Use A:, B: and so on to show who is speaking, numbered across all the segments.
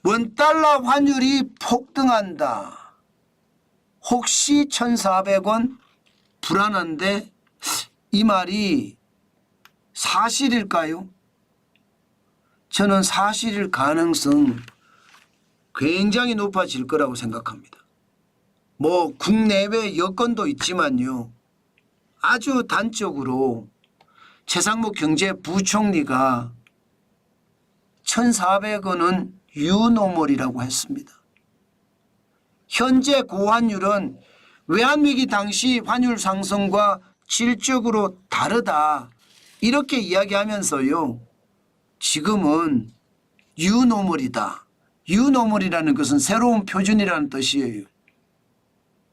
A: 원달러 환율이 폭등한다. 혹시 1,400원 불안한데 이 말이 사실일까요? 저는 사실일 가능성 굉장히 높아질 거라고 생각합니다. 뭐 국내외 여건도 있지만요. 아주 단적으로 최상목 경제부총리가 1,400원은 유노멀이라고 했습니다. 현재 고환율은 외환위기 당시 환율 상승과 질적으로 다르다. 이렇게 이야기하면서요. 지금은 유노멀이다. 유노멀이라는 것은 새로운 표준이라는 뜻이에요.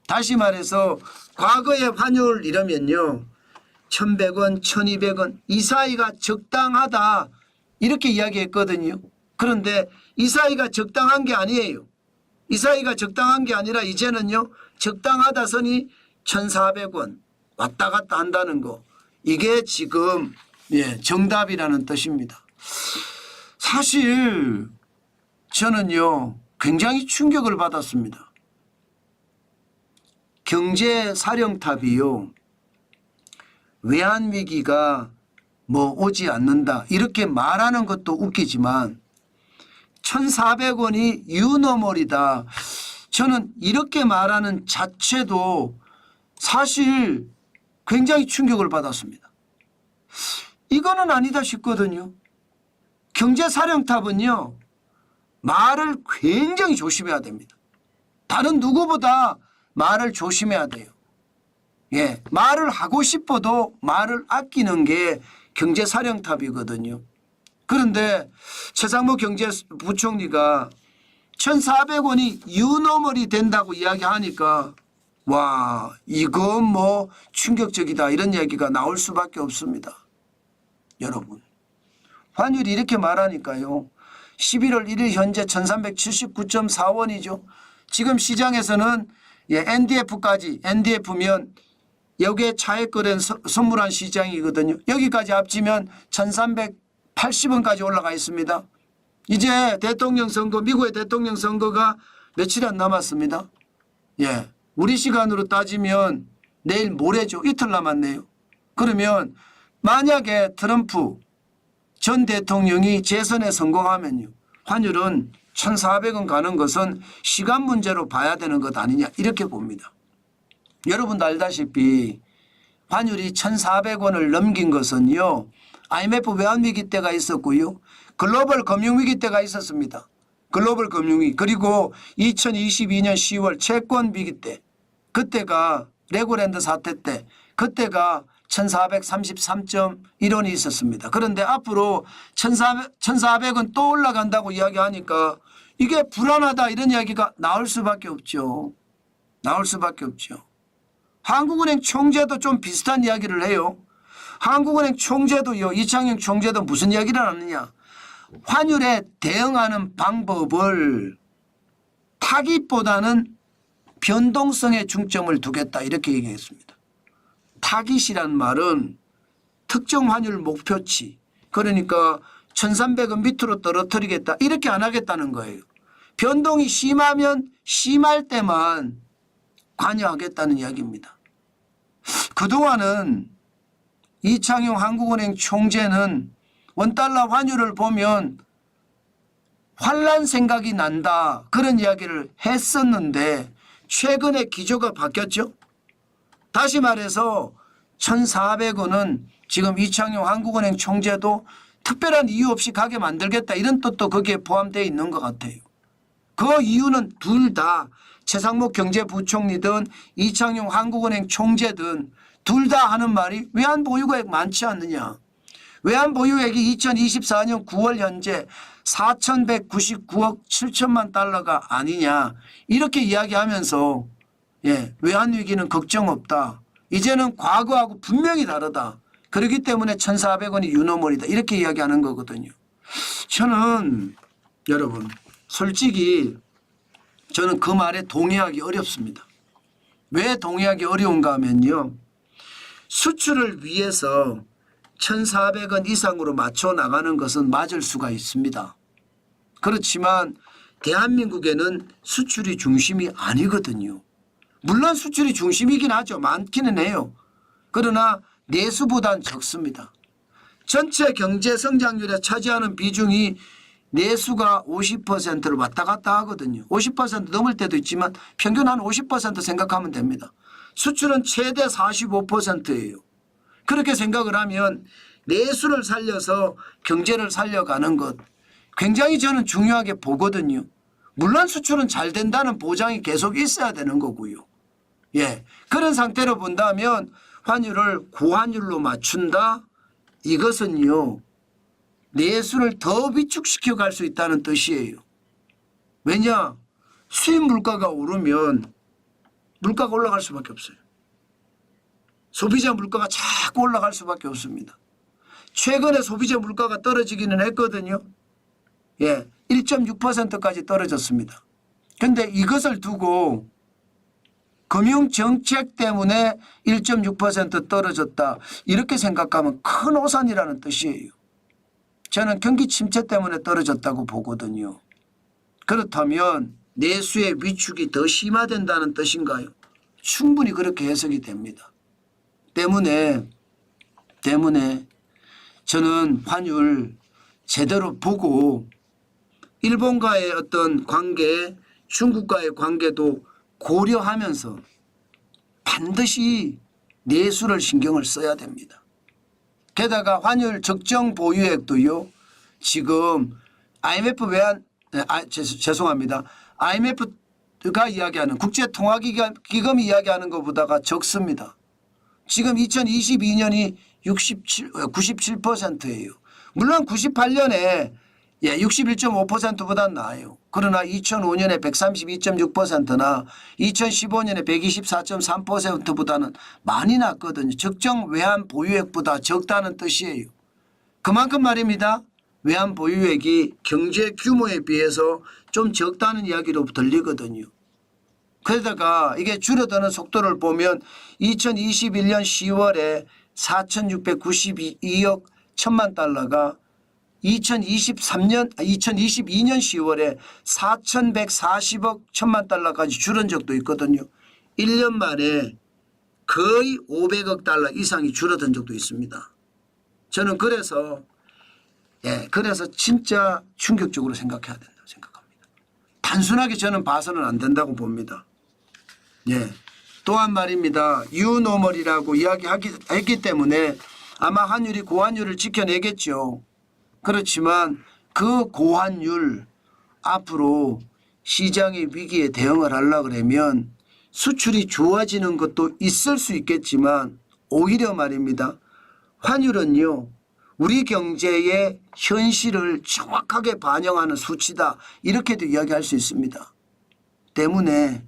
A: 다시 말해서 과거의 환율 이러면요. 1,100원, 1,200원 이 사이가 적당하다. 이렇게 이야기했거든요. 그런데 이 사이가 적당한 게 아니에요. 이 사이가 적당한 게 아니라 이제는요. 적당하다 선이 1,400원 왔다 갔다 한다는 거. 이게 지금 정답이라는 뜻입니다. 사실 저는요. 굉장히 충격을 받았습니다. 경제사령탑이요. 외환위기가 뭐 오지 않는다 이렇게 말하는 것도 웃기지만 1,400원이 유노멀이다. 저는 이렇게 말하는 자체도 사실 굉장히 충격을 받았습니다. 이거는 아니다 싶거든요. 경제사령탑은요. 말을 굉장히 조심해야 됩니다. 다른 누구보다 말을 조심해야 돼요. 예, 말을 하고 싶어도 말을 아끼는 게 경제사령탑이거든요. 그런데 최상목 경제부총리가 1,400원이 유노멀이 된다고 이야기하니까 와 이건 뭐 충격적이다 이런 얘기가 나올 수밖에 없습니다. 여러분 환율이 이렇게 말하니까요. 11월 1일 현재 1,379.4원이죠. 지금 시장에서는 NDF까지 NDF면 여기에 차액 거래는 선물한 시장이거든요. 여기까지 합치면 1,380원까지 올라가 있습니다. 이제 대통령 선거 미국의 대통령 선거가 며칠 안 남았습니다. 예, 우리 시간으로 따지면 내일 모레죠. 이틀 남았네요. 그러면 만약에 트럼프 전 대통령이 재선에 성공하면요. 환율은 1,400원 가는 것은 시간 문제로 봐야 되는 것 아니냐 이렇게 봅니다. 여러분도 알다시피 환율이 1,400원을 넘긴 것은요. IMF 외환위기 때가 있었고요. 글로벌 금융위기 때가 있었습니다. 글로벌 금융위기 그리고 2022년 10월 채권위기 때 그때가 레고랜드 사태 때 그때가 1,433.1원이 있었습니다. 그런데 앞으로 1,400원 또 올라간다고 이야기하니까 이게 불안하다 이런 이야기가 나올 수밖에 없죠. 나올 수밖에 없죠. 한국은행 총재도 좀 비슷한 이야기를 해요. 한국은행 총재도요. 이창용 총재도 무슨 이야기를 하느냐. 환율에 대응하는 방법을 타깃보다는 변동성에 중점을 두겠다 이렇게 얘기했습니다. 타깃이란 말은 특정 환율 목표치 그러니까 1,300원 밑으로 떨어뜨리겠다 이렇게 안 하겠다는 거예요. 변동이 심하면 심할 때만 관여하겠다는 이야기입니다. 그동안은 이창용 한국은행 총재는 원달러 환율을 보면 환란 생각이 난다 그런 이야기를 했었는데 최근에 기조가 바뀌었죠. 다시 말해서 1,400원은 지금 이창용 한국은행 총재도 특별한 이유 없이 가게 만들겠다 이런 뜻도 거기에 포함되어 있는 것 같아요. 그 이유는 둘 다 최상목 경제부총리든 이창용 한국은행 총재든 둘 다 하는 말이 외환보유고액 많지 않느냐. 외환보유액이 2024년 9월 현재 4,199억 7천만 달러가 아니냐 이렇게 이야기하면서 외환위기는 걱정 없다. 이제는 과거하고 분명히 다르다. 그렇기 때문에 1,400원이 유노멀이다 이렇게 이야기하는 거거든요. 저는 여러분 솔직히 저는 그 말에 동의하기 어렵습니다. 왜 동의하기 어려운가 하면요. 수출을 위해서 1,400원 이상으로 맞춰 나가는 것은 맞을 수가 있습니다. 그렇지만 대한민국에는 수출이 중심이 아니거든요. 물론 수출이 중심이긴 하죠. 많기는 해요. 그러나 내수보단 적습니다. 전체 경제 성장률에 차지하는 비중이 내수가 50%를 왔다 갔다 하거든요. 50% 넘을 때도 있지만 평균 한 50% 생각하면 됩니다. 수출은 최대 45%예요. 그렇게 생각을 하면 내수를 살려서 경제를 살려가는 것 굉장히 저는 중요하게 보거든요. 물론 수출은 잘 된다는 보장이 계속 있어야 되는 거고요. 예, 그런 상태로 본다면 환율을 고환율로 맞춘다. 이것은요. 내수를 더 위축시켜 갈 수 있다는 뜻이에요. 왜냐? 수입 물가가 오르면 물가가 올라갈 수밖에 없어요. 소비자 물가가 자꾸 올라갈 수밖에 없습니다. 최근에 소비자 물가가 떨어지기는 했거든요. 예, 1.6%까지 떨어졌습니다. 그런데 이것을 두고 금융정책 때문에 1.6% 떨어졌다. 이렇게 생각하면 큰 오산이라는 뜻이에요. 저는 경기 침체 때문에 떨어졌다고 보거든요. 그렇다면 내수의 위축이 더 심화된다는 뜻인가요? 충분히 그렇게 해석이 됩니다. 때문에 저는 환율 제대로 보고 일본과의 어떤 관계, 중국과의 관계도 고려하면서 반드시 내수를 신경을 써야 됩니다. 게다가 환율 적정 보유액도요. 지금 IMF 외환 죄송합니다. IMF가 이야기하는 국제통화기금이 이야기하는 것보다가 적습니다. 지금 2022년이 97%예요. 물론 98년에 61.5%보다 나아요. 그러나 2005년에 132.6%나 2015년에 124.3%보다는 많이 낮거든요. 적정 외환 보유액보다 적다는 뜻이에요. 그만큼 말입니다. 외환 보유액이 경제 규모에 비해서 좀 적다는 이야기로 들리거든요. 그러다가 이게 줄어드는 속도를 보면 2021년 10월에 4,692억 1천만 달러가 2022년 10월에 4,140억 1천만 달러까지 줄은 적도 있거든요. 1년 만에 거의 500억 달러 이상이 줄어든 적도 있습니다. 저는 그래서 진짜 충격적으로 생각해야 된다고 생각합니다. 단순하게 저는 봐서는 안 된다고 봅니다. 예. 또한 말입니다. 유노멀이라고 이야기했기 때문에 아마 환율이 고환율을 지켜내겠죠. 그렇지만 그 고환율 앞으로 시장의 위기에 대응을 하려고 그러면 수출이 좋아지는 것도 있을 수 있겠지만 오히려 말입니다. 환율은요. 우리 경제의 현실을 정확하게 반영하는 수치다. 이렇게도 이야기할 수 있습니다. 때문에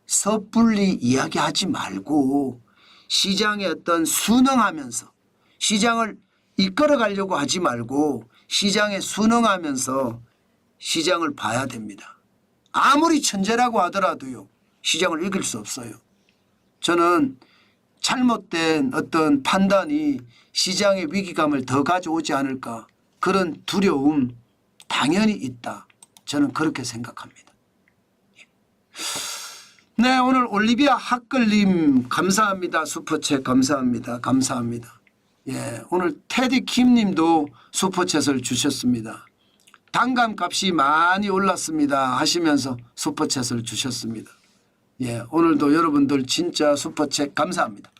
A: 섣불리 이야기하지 말고 시장에 어떤 순응하면서 시장을 이끌어 가려고 하지 말고 시장에 순응하면서 시장을 봐야 됩니다. 아무리 천재라고 하더라도요. 시장을 이길 수 없어요. 저는 잘못된 어떤 판단이 시장의 위기감을 더 가져오지 않을까 그런 두려움 당연히 있다. 저는 그렇게 생각합니다. 네, 오늘 올리비아 핫걸님 감사합니다. 슈퍼챗 감사합니다. 감사합니다. 예, 오늘 테디 킴님도 슈퍼챗을 주셨습니다. 단감 값이 많이 올랐습니다 하시면서 슈퍼챗을 주셨습니다. 예, 오늘도 여러분들 진짜 슈퍼챗 감사합니다.